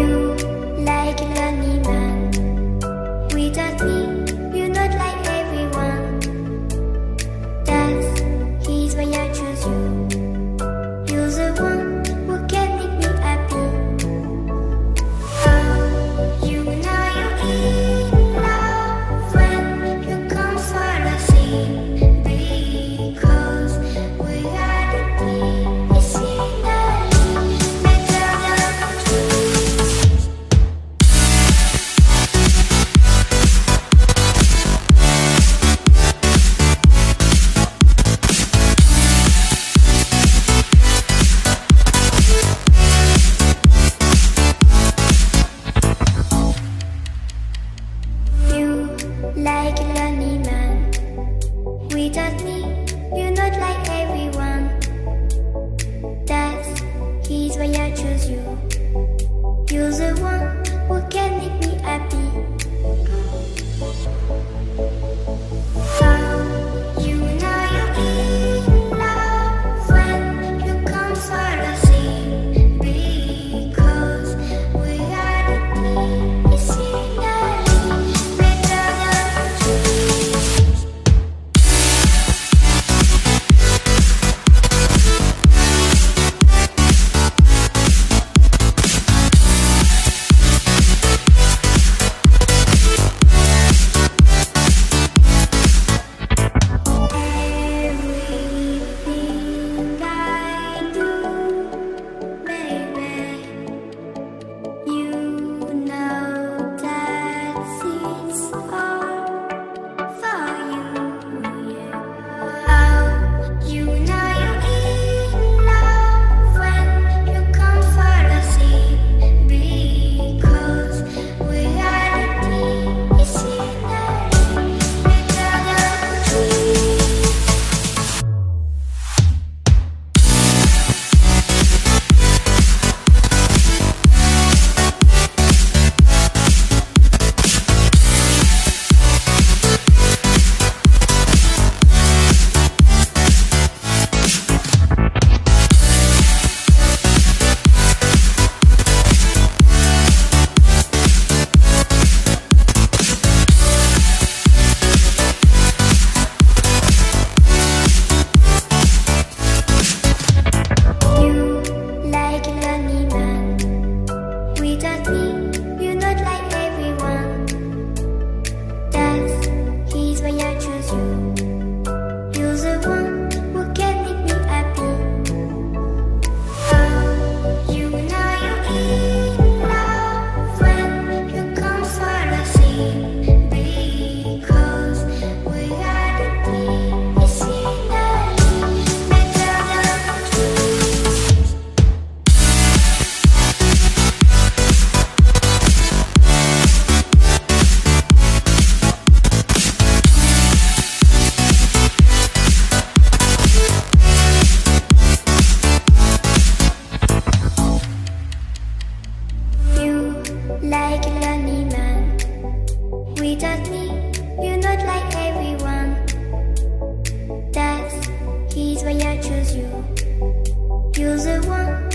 You like a lonely man. Without me, you're not like everyone. That's he's why I choose you. You're the one who can make me happy. Oh, you know you're in love when you come for the sea. Because we are the deep, it's in the better than trees. You like a lonely man. Without me, you're not like everyone. That's he's why I choose you. You're the one who can make me happy. Oh, you know you're in love when you come for the sea. Because we are the deep, it's in the better than trees. Everything I do, baby, you know that it's all for you, yeah. Oh, you know you're in love when you come for the sea. Because we are the deep, it's in the better than trees. You like a lonely man. Without me, you're not like everyone. That's he's why I choose you. You're the one who can make me happy. Oh, you know you're in love when you come for the sea. Because we are the deep, it's in the better than trees. You like a lonely man. Without me, you're not like everyone. That's he's why I choose you. You're the one